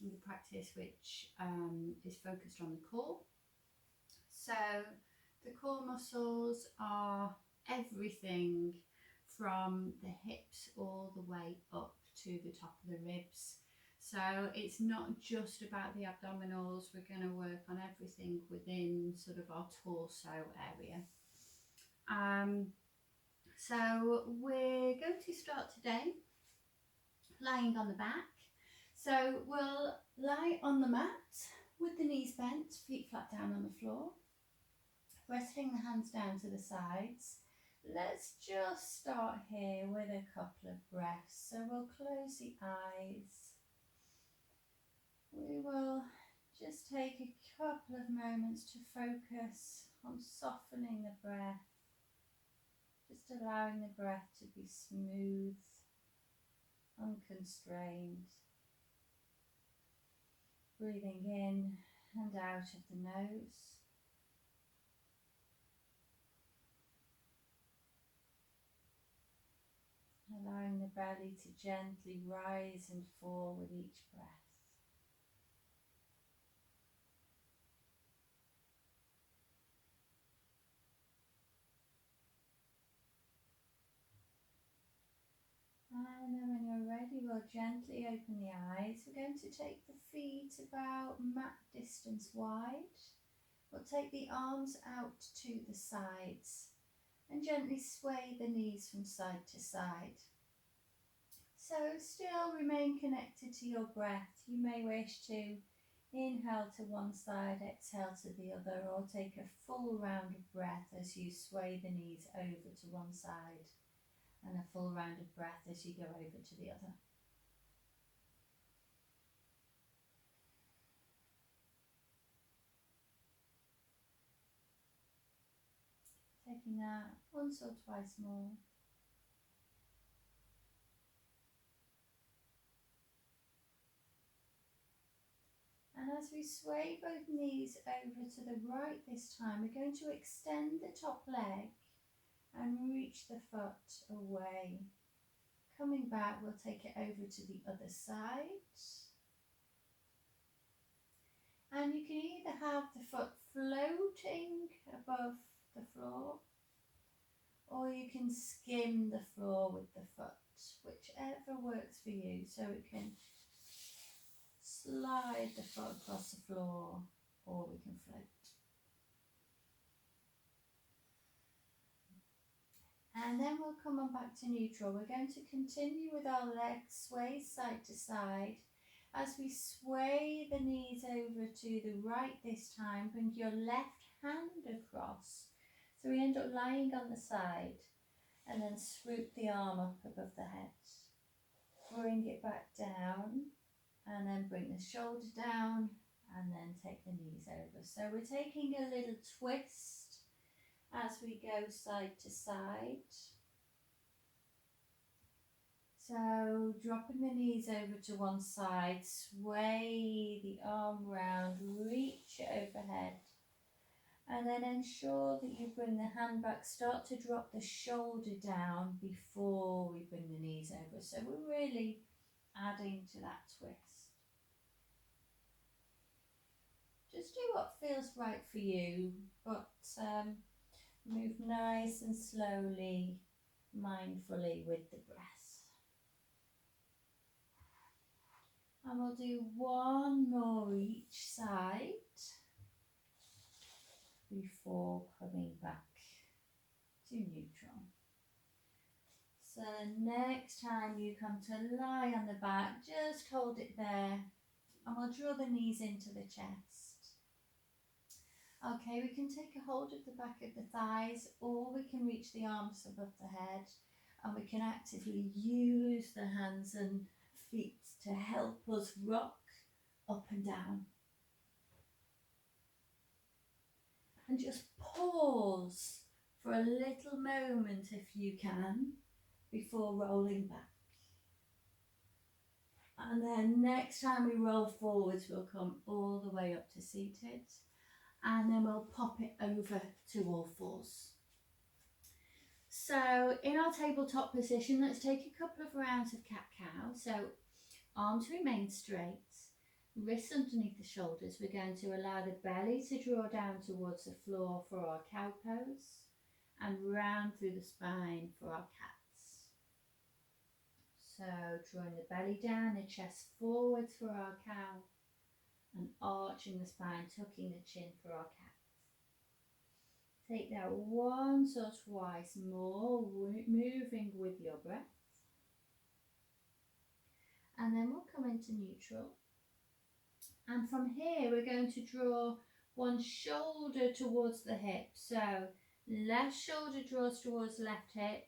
making a practice which is focused on the core. So the core muscles are everything from the hips all the way up to the top of the ribs. So it's not just about the abdominals, we're going to work on everything within sort of our torso area. So we're going to start today lying on the back. So we'll lie on the mat with the knees bent, feet flat down on the floor, resting the hands down to the sides. Let's just start here with a couple of breaths. So we'll close the eyes. We will just take a couple of moments to focus on softening the breath, just allowing the breath to be smooth, unconstrained. Breathing in and out of the nose. Allowing the belly to gently rise and fall with each breath. And then when you're ready, we'll gently open the eyes. We're going to take the feet about mat distance wide. We'll take the arms out to the sides and gently sway the knees from side to side. So still remain connected to your breath. You may wish to inhale to one side, exhale to the other, or take a full round of breath as you sway the knees over to one side, and a full round of breath as you go over to the other. Taking that once or twice more. And as we sway both knees over to the right this time, we're going to extend the top leg and reach the foot away. Coming back, we'll take it over to the other side. And you can either have the foot floating above the floor, or you can skim the floor with the foot, whichever works for you. So it can slide the foot across the floor, or we can float. And then we'll come on back to neutral. We're going to continue with our legs sway side to side. As we sway the knees over to the right this time, bring your left hand across. So we end up lying on the side and then swoop the arm up above the head. Bring it back down and then bring the shoulder down and then take the knees over. So we're taking a little twist as we go side to side. So dropping the knees over to one side, sway the arm round, reach it overhead, and then ensure that you bring the hand back, start to drop the shoulder down before we bring the knees over. So we're really adding to that twist. Just do what feels right for you, but move nice and slowly, mindfully with the breath. And we'll do one more each side before coming back to neutral. So next time you come to lie on the back, just hold it there and we'll draw the knees into the chest. Okay, we can take a hold of the back of the thighs, or we can reach the arms above the head, and we can actively use the hands and feet to help us rock up and down. And just pause for a little moment if you can before rolling back. And then next time we roll forwards, we'll come all the way up to seated, and then we'll pop it over to all fours. So in our tabletop position, let's take a couple of rounds of cat-cow. So arms remain straight, wrists underneath the shoulders, we're going to allow the belly to draw down towards the floor for our cow pose and round through the spine for our cats. So drawing the belly down, the chest forwards for our cow and arching the spine, tucking the chin for our cat. Take that once or twice more, moving with your breath. And then we'll come into neutral. And from here, we're going to draw one shoulder towards the hip. So left shoulder draws towards left hip,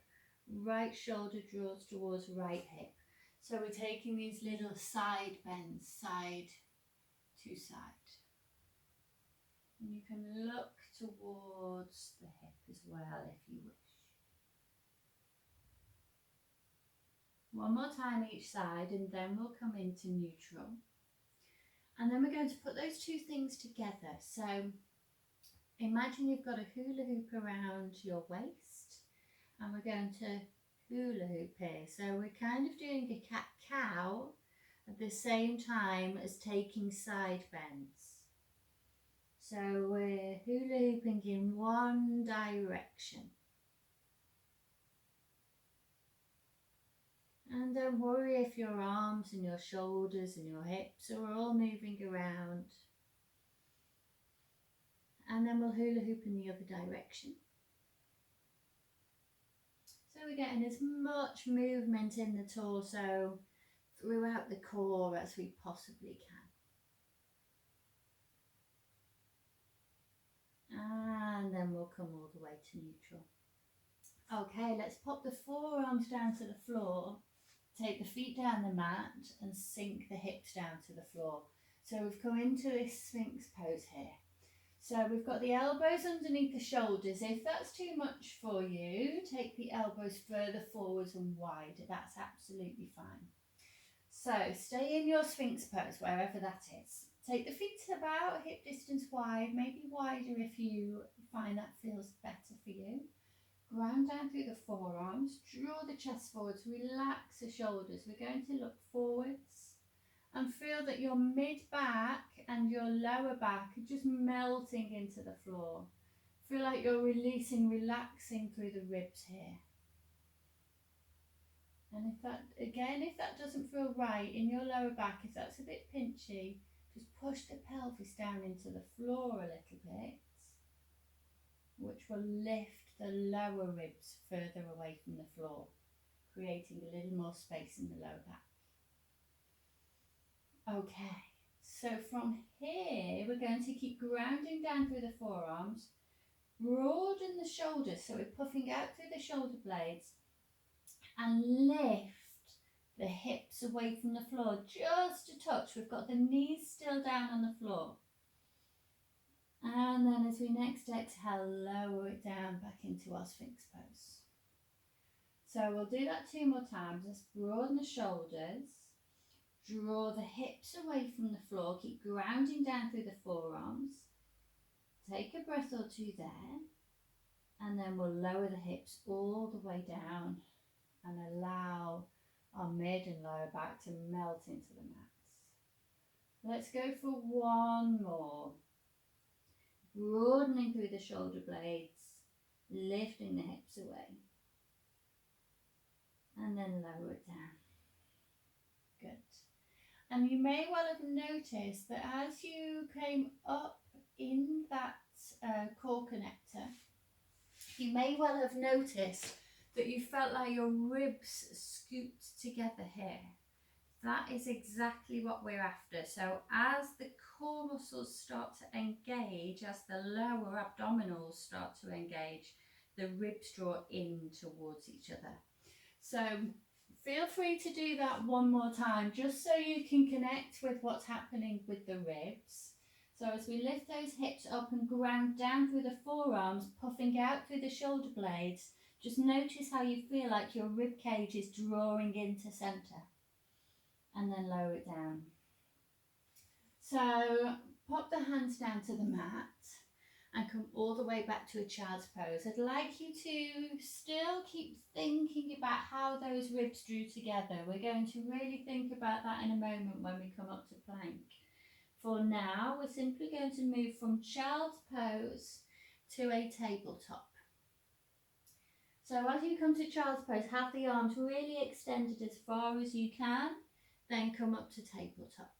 right shoulder draws towards right hip. So we're taking these little side bends, side to side. And you can look towards the hip as well if you wish. One more time each side, and then we'll come into neutral. And then we're going to put those two things together. So imagine you've got a hula hoop around your waist, and we're going to hula hoop here. So we're kind of doing a cat-cow at the same time as taking side bends. So we're hula hooping in one direction. And don't worry if your arms and your shoulders and your hips are all moving around. And then we'll hula hoop in the other direction. So we're getting as much movement in the torso throughout the core as we possibly can. And then we'll come all the way to neutral. Okay, let's pop the forearms down to the floor. Take the feet down the mat and sink the hips down to the floor. So we've come into this Sphinx pose here. So we've got the elbows underneath the shoulders. If that's too much for you, take the elbows further forwards and wider. That's absolutely fine. So stay in your Sphinx pose, wherever that is. Take the feet about hip distance wide, maybe wider if you find that feels better for you. Ground down through the forearms, draw the chest forwards, relax the shoulders. We're going to look forwards and feel that your mid-back and your lower back are just melting into the floor. Feel like you're releasing, relaxing through the ribs here. And if that doesn't feel right in your lower back, if that's a bit pinchy, just push the pelvis down into the floor a little bit, which will lift the lower ribs further away from the floor, creating a little more space in the lower back. Okay, so from here we're going to keep grounding down through the forearms, broaden the shoulders, so we're puffing out through the shoulder blades, and lift the hips away from the floor just a touch. We've got the knees still down on the floor. And then as we next exhale, lower it down back into our Sphinx pose. So we'll do that 2 more times. Let's broaden the shoulders, draw the hips away from the floor, keep grounding down through the forearms. Take a breath or two there, and then we'll lower the hips all the way down and allow our mid and lower back to melt into the mats. Let's go for 1 more. Broadening through the shoulder blades, lifting the hips away, and then lower it down. Good. And you may well have noticed that as you came up in that core connector, you may well have noticed that you felt like your ribs scooped together here. That is exactly what we're after. So as the core muscles start to engage, as the lower abdominals start to engage, the ribs draw in towards each other. So feel free to do that 1 more time, just so you can connect with what's happening with the ribs. So as we lift those hips up and ground down through the forearms, puffing out through the shoulder blades, just notice how you feel like your rib cage is drawing into center. And then lower it down. So pop the hands down to the mat and come all the way back to a child's pose. I'd like you to still keep thinking about how those ribs drew together. We're going to really think about that in a moment when we come up to plank. For now, we're simply going to move from child's pose to a tabletop. So as you come to child's pose, have the arms really extended as far as you can, then come up to tabletop.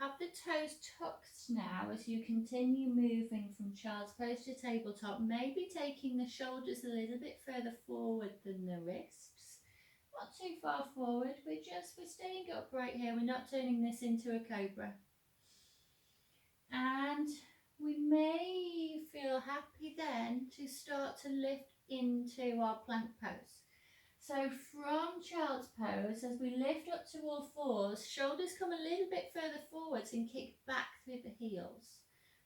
Have the toes tucked now as you continue moving from child's pose to tabletop, maybe taking the shoulders a little bit further forward than the wrists. Not too far forward, we're staying upright here, we're not turning this into a cobra. And we may feel happy then to start to lift into our plank pose. So from child's pose, as we lift up to all fours, shoulders come a little bit further forwards and kick back through the heels.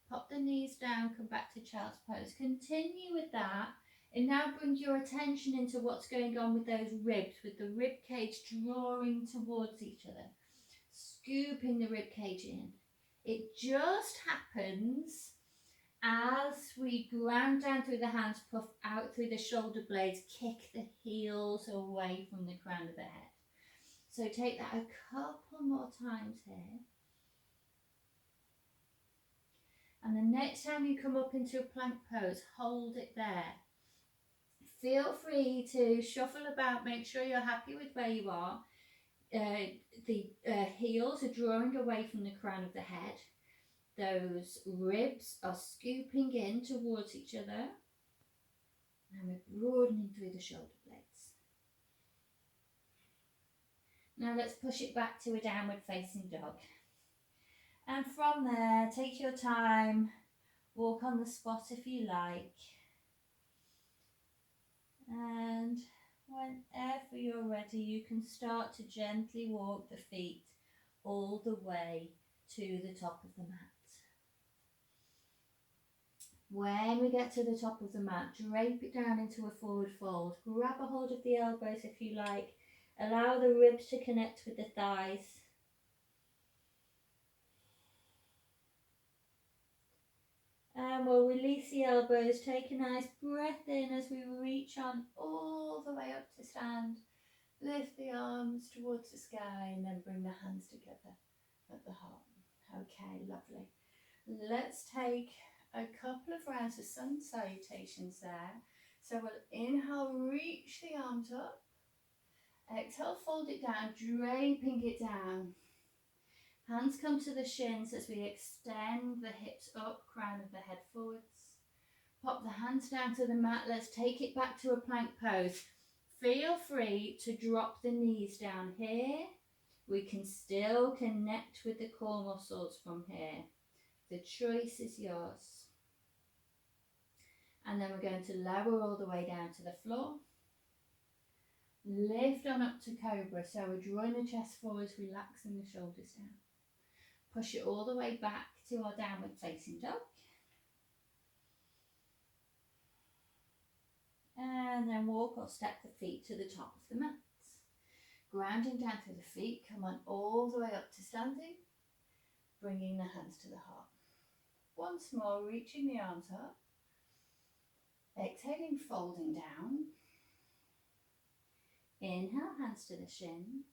Pop the knees down, come back to child's pose. Continue with that, and now bring your attention into what's going on with those ribs, with the rib cage drawing towards each other, scooping the rib cage in. It just happens as we ground down through the hands, puff out through the shoulder blades, kick the heels away from the crown of the head. So take that a couple more times here. And the next time you come up into a plank pose, hold it there. Feel free to shuffle about, make sure you're happy with where you are. The heels are drawing away from the crown of the head. Those ribs are scooping in towards each other, and we're broadening through the shoulder blades. Now let's push it back to a downward facing dog. And from there, take your time, walk on the spot if you like. And whenever you're ready, you can start to gently walk the feet all the way to the top of the mat. When we get to the top of the mat, drape it down into a forward fold. Grab a hold of the elbows if you like. Allow the ribs to connect with the thighs. And we'll release the elbows. Take a nice breath in as we reach on all the way up to stand. Lift the arms towards the sky and then bring the hands together at the heart. Okay, lovely. Let's take a couple of rounds of sun salutations there. So we'll inhale, reach the arms up. Exhale, fold it down, draping it down. Hands come to the shins as we extend the hips up, crown of the head forwards. Pop the hands down to the mat. Let's take it back to a plank pose. Feel free to drop the knees down here. We can still connect with the core muscles from here. The choice is yours. And then we're going to lower all the way down to the floor. Lift on up to cobra. So we're drawing the chest forwards, relaxing the shoulders down. Push it all the way back to our downward facing dog. And then walk or step the feet to the top of the mat. Grounding down through the feet, come on all the way up to standing. Bringing the hands to the heart. Once more, reaching the arms up. Exhaling, folding down. Inhale, hands to the shins.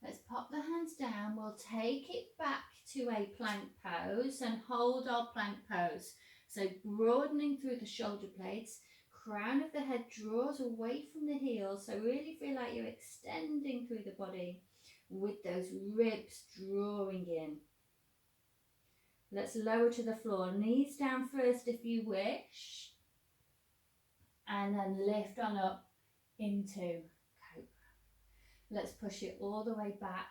Let's pop the hands down. We'll take it back to a plank pose and hold our plank pose. So broadening through the shoulder blades, crown of the head draws away from the heels. So really feel like you're extending through the body with those ribs drawing in. Let's lower to the floor. Knees down first if you wish. And then lift on up into cobra. Let's push it all the way back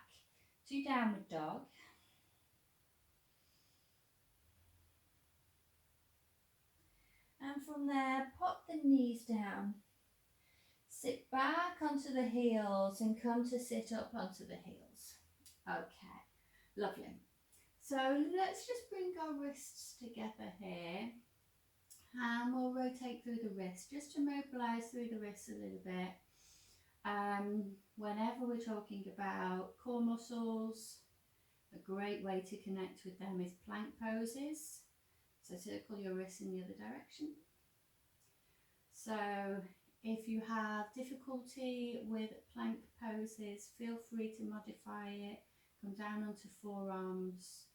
to downward dog. And from there, pop the knees down. Sit back onto the heels and come to sit up onto the heels. Okay, lovely. So let's just bring our wrists together here. And we'll rotate through the wrist just to mobilise through the wrists a little bit. Whenever we're talking about core muscles, a great way to connect with them is plank poses. So circle your wrists in the other direction. So if you have difficulty with plank poses, feel free to modify it. Come down onto forearms,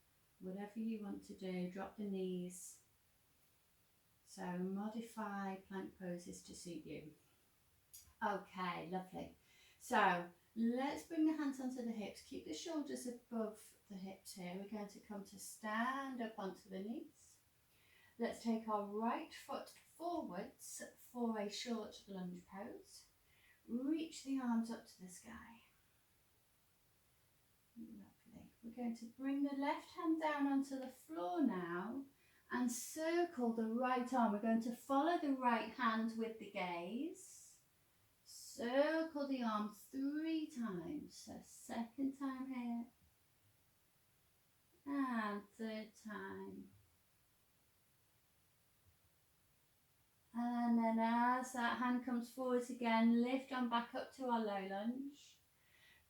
whatever you want to do. Drop the knees. So modify plank poses to suit you. Okay, lovely. So let's bring the hands onto the hips. Keep the shoulders above the hips here. We're going to come to stand up onto the knees. Let's take our right foot forwards for a short lunge pose. Reach the arms up to the sky. Lovely. We're going to bring the left hand down onto the floor now and circle the right arm. We're going to follow the right hand with the gaze. Circle the arm 3 times. So second time here. And third time. And then as that hand comes forwards again, lift on back up to our low lunge.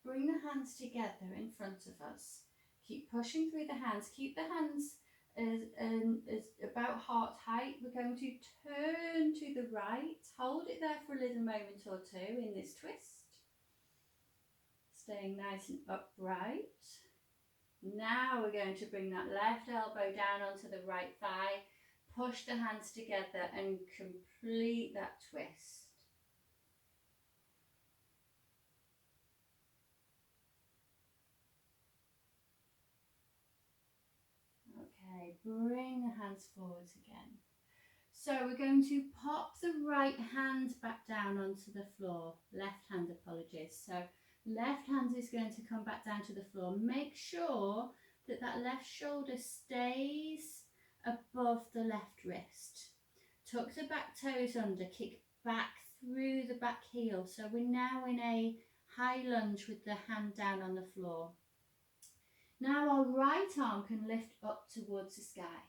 Bring the hands together in front of us. Keep pushing through the hands. Keep the hands as about heart height. We're going to turn to the right. Hold it there for a little moment or two in this twist. Staying nice and upright. Now we're going to bring that left elbow down onto the right thigh. Push the hands together and complete that twist. Okay, bring the hands forwards again. So we're going to pop the right hand back down onto the floor. Left hand, apologies. So left hand is going to come back down to the floor. Make sure that that left shoulder stays above the left wrist. Tuck the back toes under, kick back through the back heel. So we're now in a high lunge with the hand down on the floor. Now our right arm can lift up towards the sky.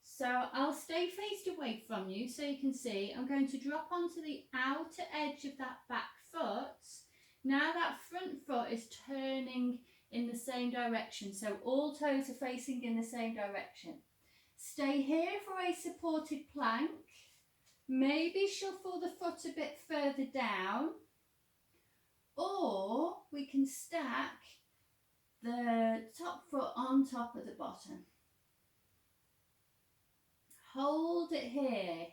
So I'll stay faced away from you so you can see. I'm going to drop onto the outer edge of that back foot. Now that front foot is turning in the same direction. So all toes are facing in the same direction. Stay here for a supported plank. Maybe shuffle the foot a bit further down. Or we can stack the top foot on top of the bottom. Hold it here.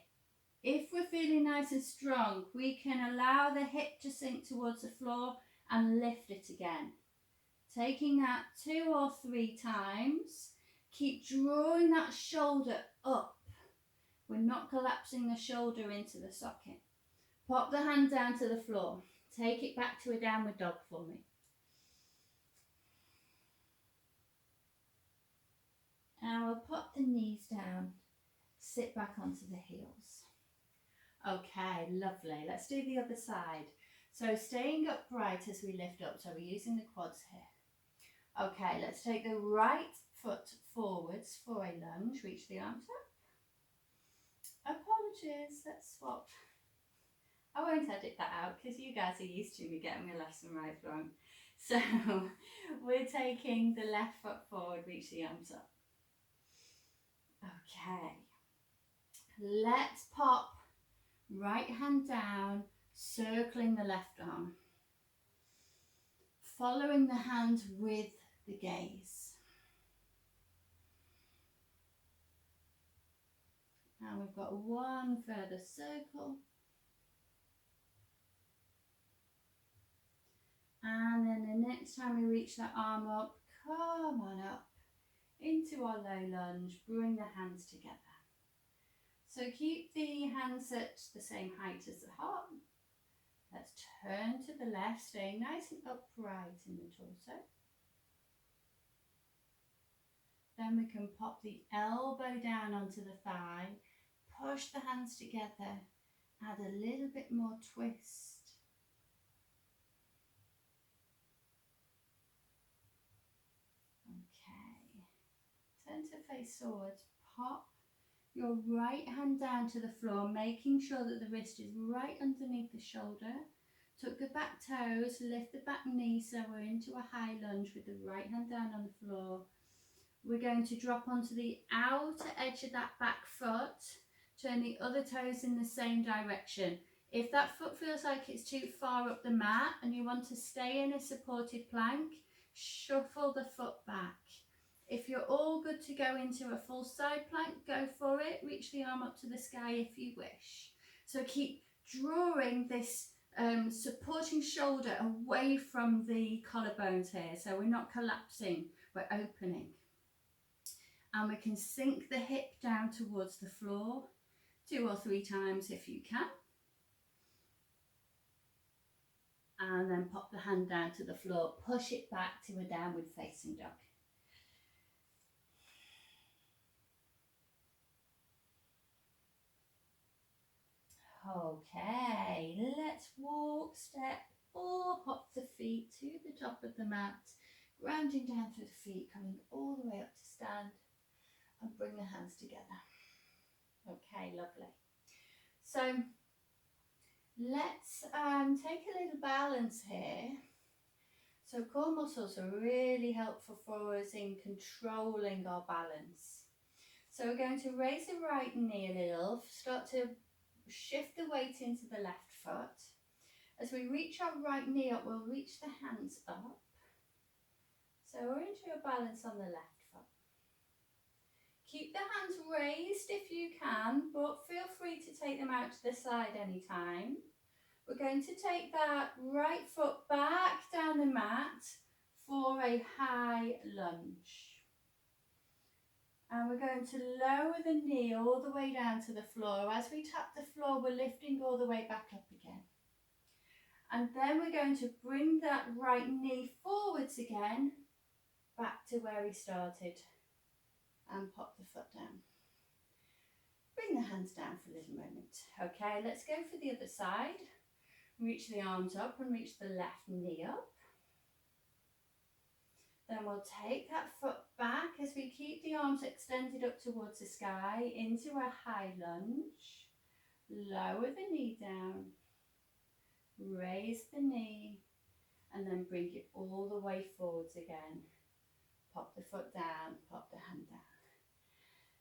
If we're feeling nice and strong, we can allow the hip to sink towards the floor and lift it again. Taking that 2 or 3 times. Keep drawing that shoulder up. We're not collapsing the shoulder into the socket. Pop the hand down to the floor. Take it back to a downward dog for me. And we'll pop the knees down. Sit back onto the heels. Okay, lovely. Let's do the other side. So staying upright as we lift up. So we're using the quads here. Okay, let's take the right foot forwards for a lunge. Reach the arms up. Apologies, let's swap. I won't edit that out because you guys are used to me getting my lefts and rights wrong. So we're taking the left foot forward, reach the arms up. Okay. Let's pop right hand down, circling the left arm. Following the hand with the gaze. And we've got one further circle. And then the next time we reach that arm up, come on up into our low lunge, bring the hands together. So keep the hands at the same height as the heart. Let's turn to the left, staying nice and upright in the torso. Then we can pop the elbow down onto the thigh, push the hands together, add a little bit more twist. Okay, turn to face forwards, pop your right hand down to the floor, making sure that the wrist is right underneath the shoulder. Tuck the back toes, lift the back knee so we're into a high lunge with the right hand down on the floor. We're going to drop onto the outer edge of that back foot, turn the other toes in the same direction. If that foot feels like it's too far up the mat and you want to stay in a supported plank, shuffle the foot back. If you're all good to go into a full side plank, go for it. Reach the arm up to the sky if you wish. So keep drawing this supporting shoulder away from the collarbones here. So we're not collapsing, we're opening. And we can sink the hip down towards the floor 2 or 3 times if you can. And then pop the hand down to the floor, push it back to a downward facing dog. Okay, let's walk, step, or hop the feet to the top of the mat, grounding down through the feet, coming all the way up to stand, and bring the hands together. Okay, lovely. So let's take a little balance here. So core muscles are really helpful for us in controlling our balance. So we're going to raise the right knee a little, start to shift the weight into the left foot. As we reach our right knee up, we'll reach the hands up. So we're into a balance on the left foot. Keep the hands raised if you can, but feel free to take them out to the side anytime. We're going to take that right foot back down the mat for a high lunge. And we're going to lower the knee all the way down to the floor. As we tap the floor, we're lifting all the way back up again. And then we're going to bring that right knee forwards again, back to where we started. And pop the foot down. Bring the hands down for a little moment. Okay, let's go for the other side. Reach the arms up and reach the left knee up. Then we'll take that foot back as we keep the arms extended up towards the sky into a high lunge. Lower the knee down. Raise the knee and then bring it all the way forwards again. Pop the foot down, pop the hand down.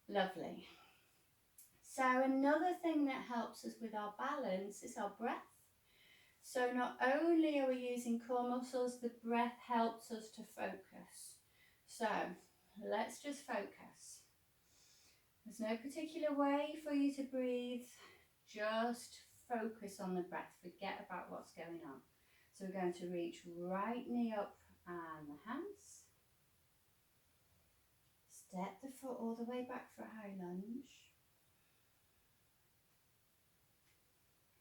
Lovely. So another thing that helps us with our balance is our breath. So not only are we using core muscles, the breath helps us to focus. So let's just focus. There's no particular way for you to breathe. Just focus on the breath. Forget about what's going on. So we're going to reach right knee up and the hands. Step the foot all the way back for a high lunge.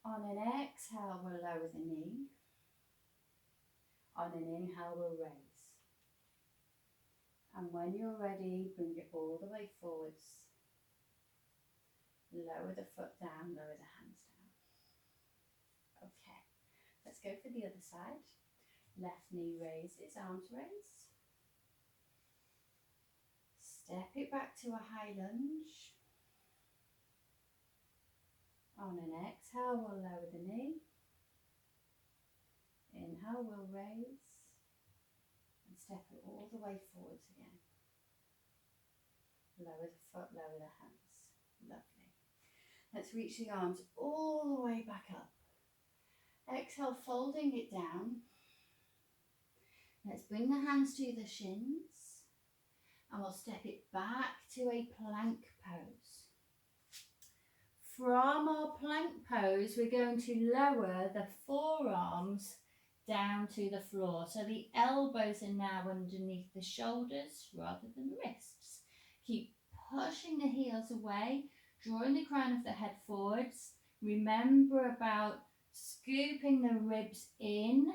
On an exhale, we'll lower the knee. On an inhale, we'll raise. And when you're ready, bring it all the way forwards. Lower the foot down, lower the hands down. Okay, let's go for the other side. Left knee raises, arms raised. Step it back to a high lunge. On an exhale, we'll lower the knee. Inhale, we'll raise. And step it all the way forwards again. Lower the foot, lower the hands. Lovely. Let's reach the arms all the way back up. Exhale, folding it down. Let's bring the hands to the shins. And we'll step it back to a plank pose. From our plank pose, we're going to lower the forearms down to the floor. So the elbows are now underneath the shoulders rather than the wrists. Keep pushing the heels away, drawing the crown of the head forwards. Remember about scooping the ribs in.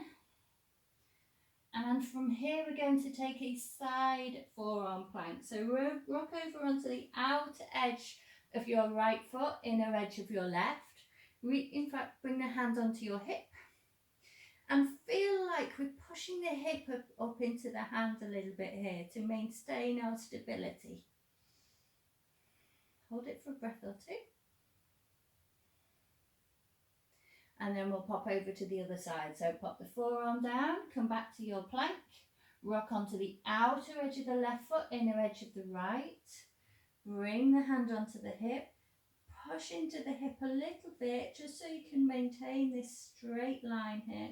And from here, we're going to take a side forearm plank. So rock over onto the outer edge of your right foot, inner edge of your left. In fact, bring the hand onto your hip and feel like we're pushing the hip up into the hand a little bit here to maintain our stability. Hold it for a breath or two. And then we'll pop over to the other side. So pop the forearm down, come back to your plank, rock onto the outer edge of the left foot, inner edge of the right. Bring the hand onto the hip, push into the hip a little bit just so you can maintain this straight line here.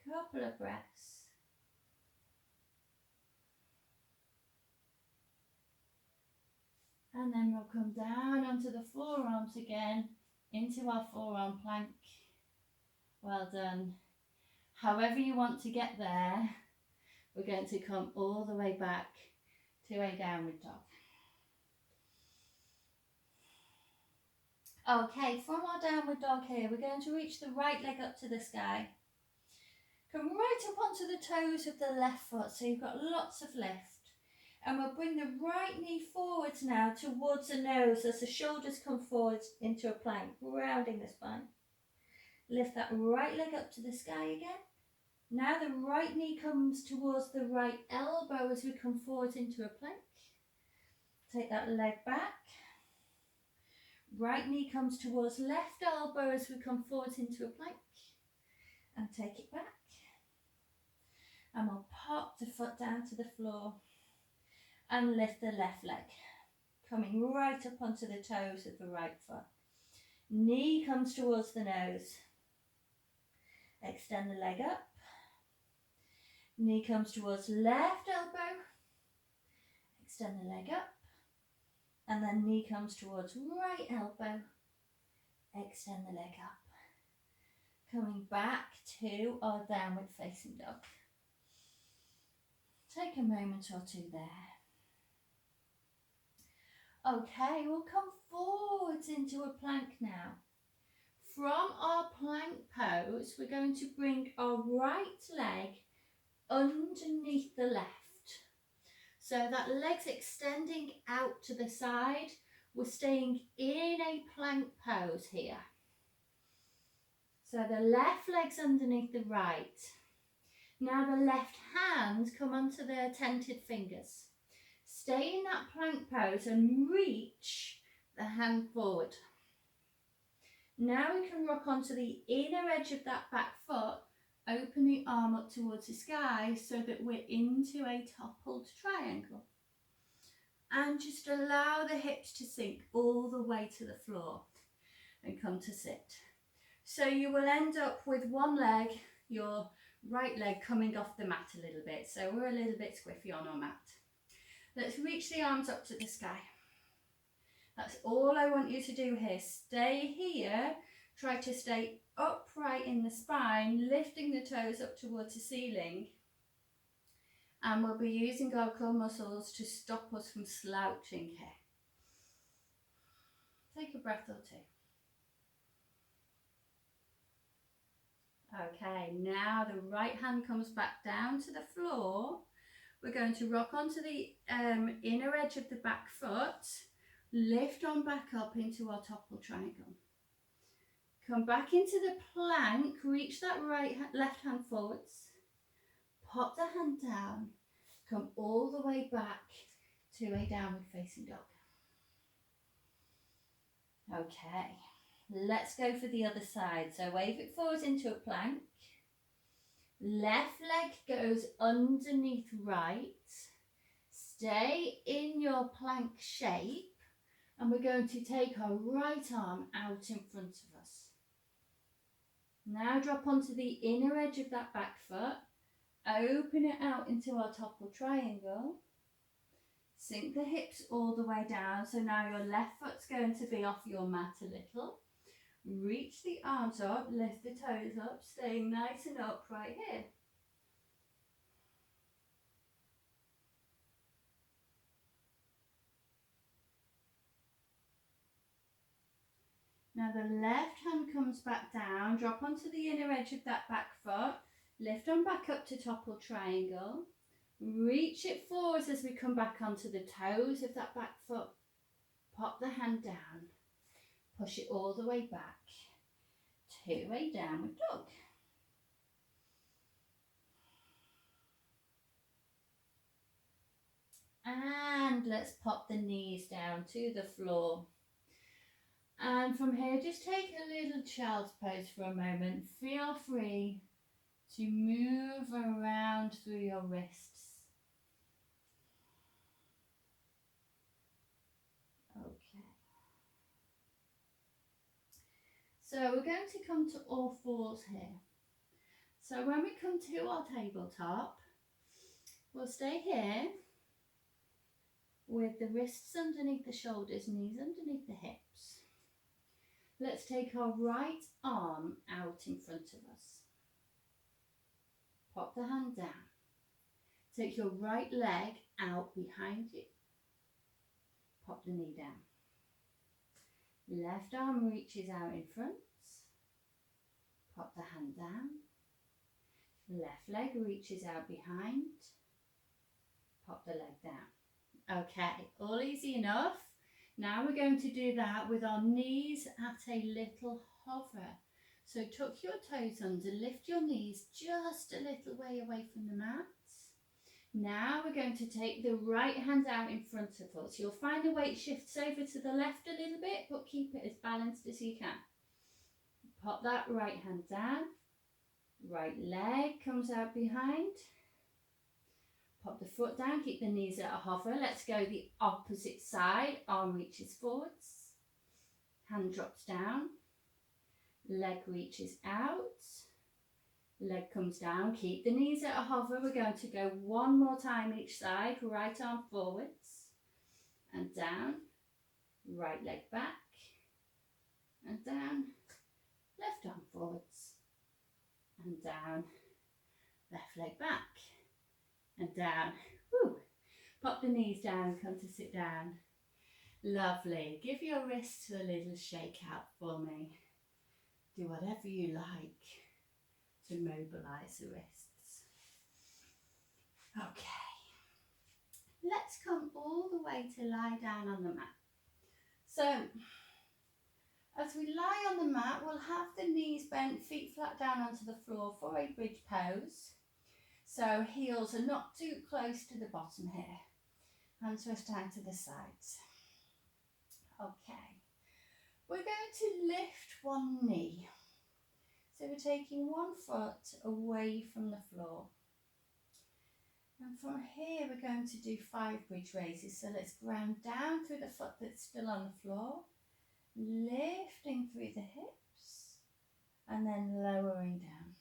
Couple of breaths. And then we'll come down onto the forearms again, into our forearm plank. Well done. However you want to get there, we're going to come all the way back to a downward dog. Okay, from our downward dog here, we're going to reach the right leg up to the sky. Come right up onto the toes of the left foot, so you've got lots of lift. And we'll bring the right knee forwards now towards the nose as the shoulders come forwards into a plank, rounding the spine. Lift that right leg up to the sky again. Now the right knee comes towards the right elbow as we come forward into a plank. Take that leg back. Right knee comes towards left elbow as we come forward into a plank. And take it back. And we'll pop the foot down to the floor and lift the left leg, coming right up onto the toes of the right foot. Knee comes towards the nose. Extend the leg up. Knee comes towards left elbow. Extend the leg up. And then knee comes towards right elbow. Extend the leg up. Coming back to our downward facing dog. Take a moment or two there. Okay, we'll come forwards into a plank now. From our plank pose, we're going to bring our right leg underneath the left. So that leg's extending out to the side. We're staying in a plank pose here. So the left leg's underneath the right. Now the left hand come onto the tented fingers. Stay in that plank pose and reach the hand forward. Now we can rock onto the inner edge of that back foot, open the arm up towards the sky so that we're into a toppled triangle. And just allow the hips to sink all the way to the floor and come to sit. So you will end up with one leg, your right leg, coming off the mat a little bit. So we're a little bit squiffy on our mat. Let's reach the arms up to the sky. That's all I want you to do here. Stay here. Try to stay upright in the spine, lifting the toes up towards the ceiling. And we'll be using our core muscles to stop us from slouching here. Take a breath or two. Okay, now the right hand comes back down to the floor. We're going to rock onto the inner edge of the back foot, lift on back up into our toppled triangle. Come back into the plank, reach that left hand forwards, pop the hand down, come all the way back to a downward facing dog. Okay, let's go for the other side. So wave it forward into a plank. Left leg goes underneath right. Stay in your plank shape. And we're going to take our right arm out in front of us. Now drop onto the inner edge of that back foot. Open it out into our toppled triangle. Sink the hips all the way down. So now your left foot's going to be off your mat a little. Reach the arms up, lift the toes up, staying nice and upright here. Now the left hand comes back down, drop onto the inner edge of that back foot, lift on back up to toppled triangle, reach it forwards as we come back onto the toes of that back foot, pop the hand down, push it all the way back to a downward dog. And let's pop the knees down to the floor. And from here, just take a little child's pose for a moment. Feel free to move around through your wrists. Okay. So we're going to come to all fours here. So when we come to our tabletop, we'll stay here. with the wrists underneath the shoulders, knees underneath the hips. Let's take our right arm out in front of us. Pop the hand down. Take your right leg out behind you. Pop the knee down. Left arm reaches out in front. Pop the hand down. Left leg reaches out behind. Pop the leg down. Okay, all easy enough. Now we're going to do that with our knees at a little hover. So tuck your toes under, lift your knees just a little way away from the mat. Now we're going to take the right hand out in front of us. You'll find the weight shifts over to the left a little bit, but keep it as balanced as you can. Pop that right hand down. Right leg comes out behind. Pop the foot down, keep the knees at a hover. Let's go the opposite side. Arm reaches forwards. Hand drops down. Leg reaches out. Leg comes down. Keep the knees at a hover. We're going to go one more time each side. Right arm forwards and down. Right leg back and down. Left arm forwards and down. Left leg back and down. Woo. Pop the knees down, come to sit down. Lovely. Give your wrists a little shake out for me. Do whatever you like to mobilise the wrists. Okay. Let's come all the way to lie down on the mat. So, as we lie on the mat, we'll have the knees bent, feet flat down onto the floor for a bridge pose. So heels are not too close to the bottom here. Hands twist down to the sides. Okay. We're going to lift one knee. So we're taking one foot away from the floor. And from here we're going to do 5 bridge raises. So let's ground down through the foot that's still on the floor. Lifting through the hips. And then lowering down.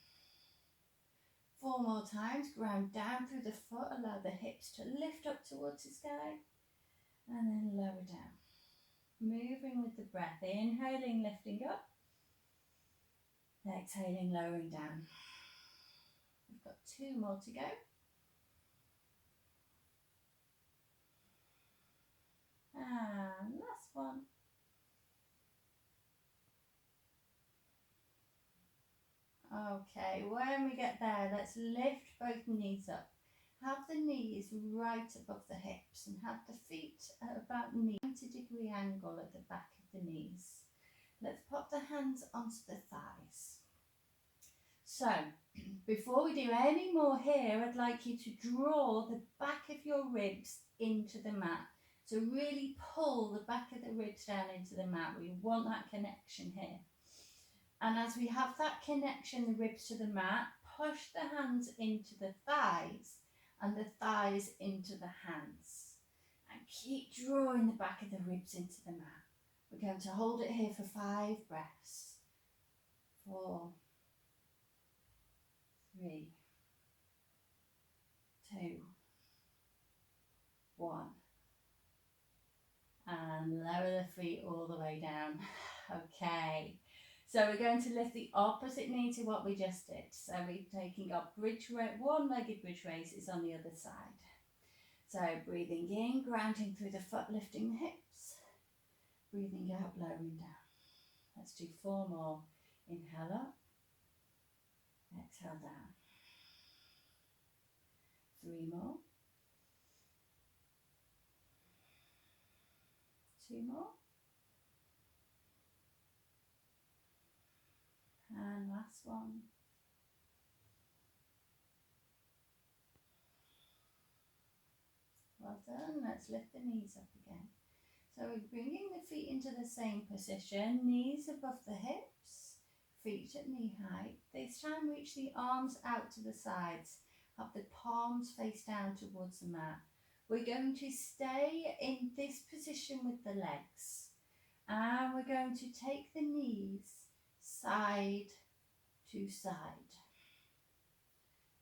4 more times, ground down through the foot, allow the hips to lift up towards the sky, and then lower down. Moving with the breath, inhaling, lifting up, exhaling, lowering down. We've got 2 more to go. And last one. Okay, when we get there, let's lift both knees up. Have the knees right above the hips and have the feet at about 90-degree angle at the back of the knees. Let's pop the hands onto the thighs. So, before we do any more here, I'd like you to draw the back of your ribs into the mat. So really pull the back of the ribs down into the mat. We want that connection here. And as we have that connection, the ribs to the mat, push the hands into the thighs and the thighs into the hands. And keep drawing the back of the ribs into the mat. We're going to hold it here for 5 breaths. 4, 3, 2, 1. And lower the feet all the way down. Okay. So we're going to lift the opposite knee to what we just did. So we're taking our one-legged bridge raises on the other side. So breathing in, grounding through the foot, lifting the hips. Breathing out, lowering down. Let's do 4 more. Inhale up. Exhale down. 3 more. 2 more. And last one. Well done. Let's lift the knees up again. So we're bringing the feet into the same position, knees above the hips, feet at knee height. This time reach the arms out to the sides. Have the palms face down towards the mat. We're going to stay in this position with the legs. And we're going to take the knees side to side.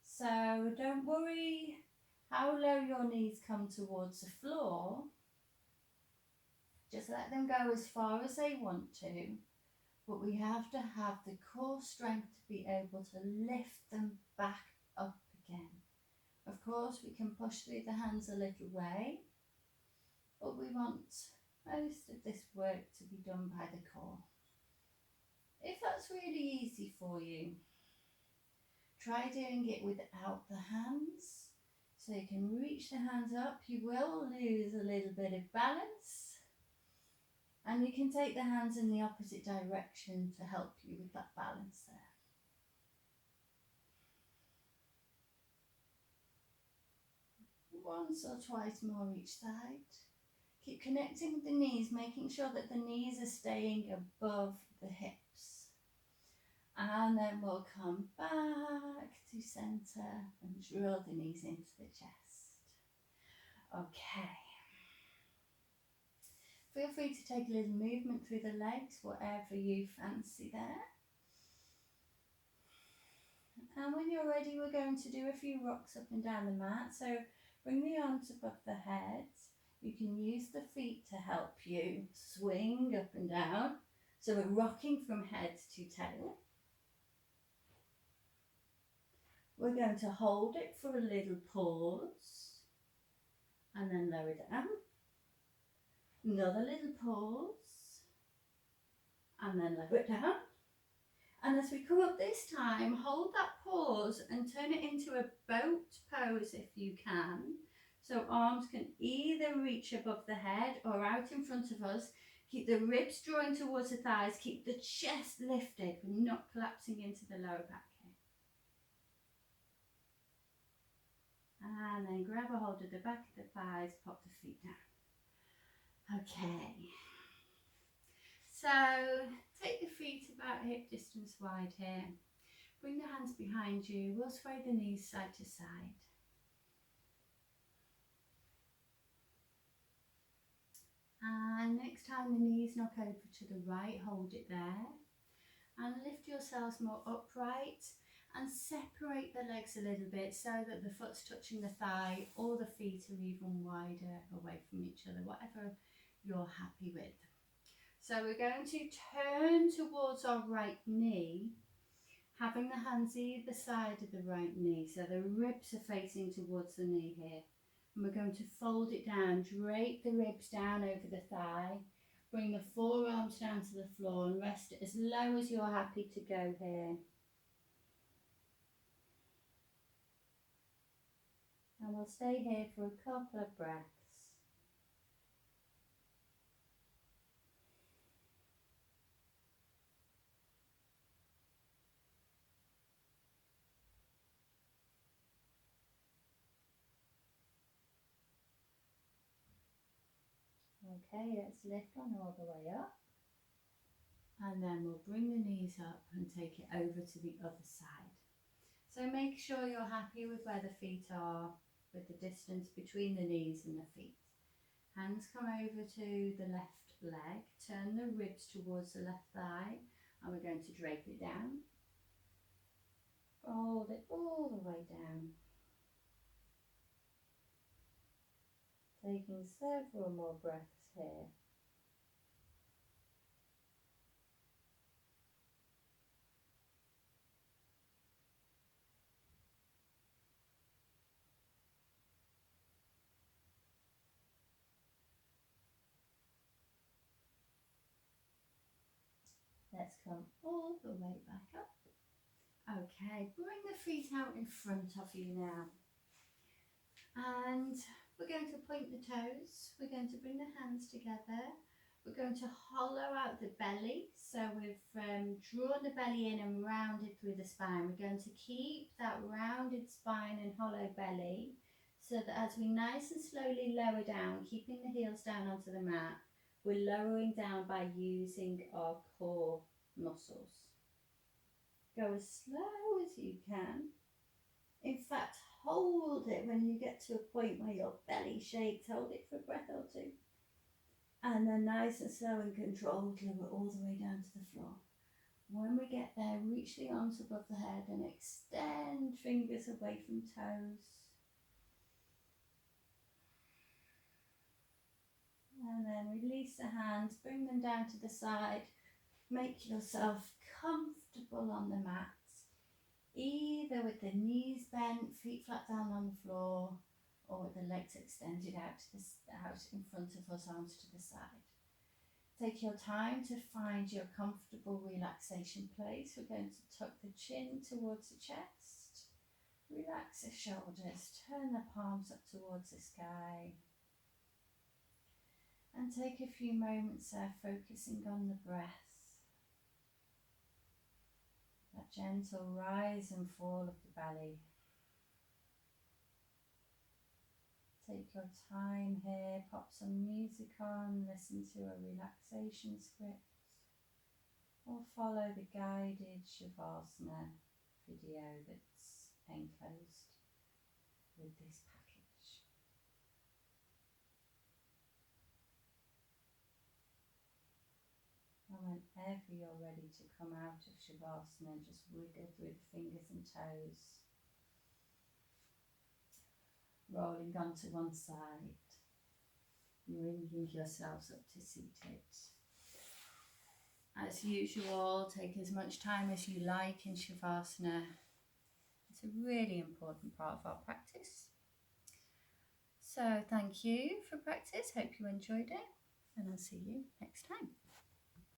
So don't worry how low your knees come towards the floor. Just let them go as far as they want to, but we have to have the core strength to be able to lift them back up again. Of course, we can push through the hands a little way, but we want most of this work to be done by the core. If that's really easy for you, try doing it without the hands. So you can reach the hands up. You will lose a little bit of balance. And you can take the hands in the opposite direction to help you with that balance there. Once or twice more each side. Keep connecting with the knees, making sure that the knees are staying above the hips. And then we'll come back to centre and drill the knees into the chest. Okay. Feel free to take a little movement through the legs, whatever you fancy there. And when you're ready, we're going to do a few rocks up and down the mat. So bring the arms above the head. You can use the feet to help you swing up and down. So we're rocking from head to tail. We're going to hold it for a little pause and then lower down. Another little pause and then lower it down. And as we come up this time, hold that pause and turn it into a boat pose if you can. So arms can either reach above the head or out in front of us. Keep the ribs drawing towards the thighs. Keep the chest lifted. We're not collapsing into the lower back here. And then grab a hold of the back of the thighs, pop the feet down. Okay. So take the feet about hip distance wide here. Bring the hands behind you. We'll sway the knees side to side. And next time the knees knock over to the right, hold it there. And lift yourselves more upright and separate the legs a little bit so that the foot's touching the thigh or the feet are even wider away from each other, whatever you're happy with. So we're going to turn towards our right knee, having the hands either side of the right knee. So the ribs are facing towards the knee here. And we're going to fold it down, drape the ribs down over the thigh, bring the forearms down to the floor and rest it as low as you're happy to go here. And we'll stay here for a couple of breaths. Okay, let's lift on all the way up. And then we'll bring the knees up and take it over to the other side. So make sure you're happy with where the feet are, with the distance between the knees and the feet. Hands come over to the left leg, turn the ribs towards the left thigh, and we're going to drape it down. Fold it all the way down. Taking several more breaths here. Let's come all the way back up. Okay, bring the feet out in front of you now. And we're going to point the toes. We're going to bring the hands together. We're going to hollow out the belly. So we've drawn the belly in and rounded through the spine. We're going to keep that rounded spine and hollow belly so that as we nice and slowly lower down, keeping the heels down onto the mat, we're lowering down by using our core muscles. Go as slow as you can. In fact, hold it when you get to a point where your belly shakes. Hold it for a breath or two. And then nice and slow and controlled, lower all the way down to the floor. When we get there, reach the arms above the head and extend fingers away from toes. And then release the hands, bring them down to the side. Make yourself comfortable on the mat, either with the knees bent, feet flat down on the floor, or with the legs extended out in front of us, arms to the side. Take your time to find your comfortable relaxation place. We're going to tuck the chin towards the chest, relax the shoulders, turn the palms up towards the sky, and take a few moments there focusing on the breath. That gentle rise and fall of the belly. Take your time here, pop some music on, listen to a relaxation script, or follow the guided Shavasana video that's enclosed with this package. And whenever you're ready to come out of Shavasana, just wiggle through the fingers and toes, rolling onto one side, bringing yourselves up to seated. As usual, take as much time as you like in Shavasana. It's a really important part of our practice. So thank you for practice. Hope you enjoyed it, and I'll see you next time.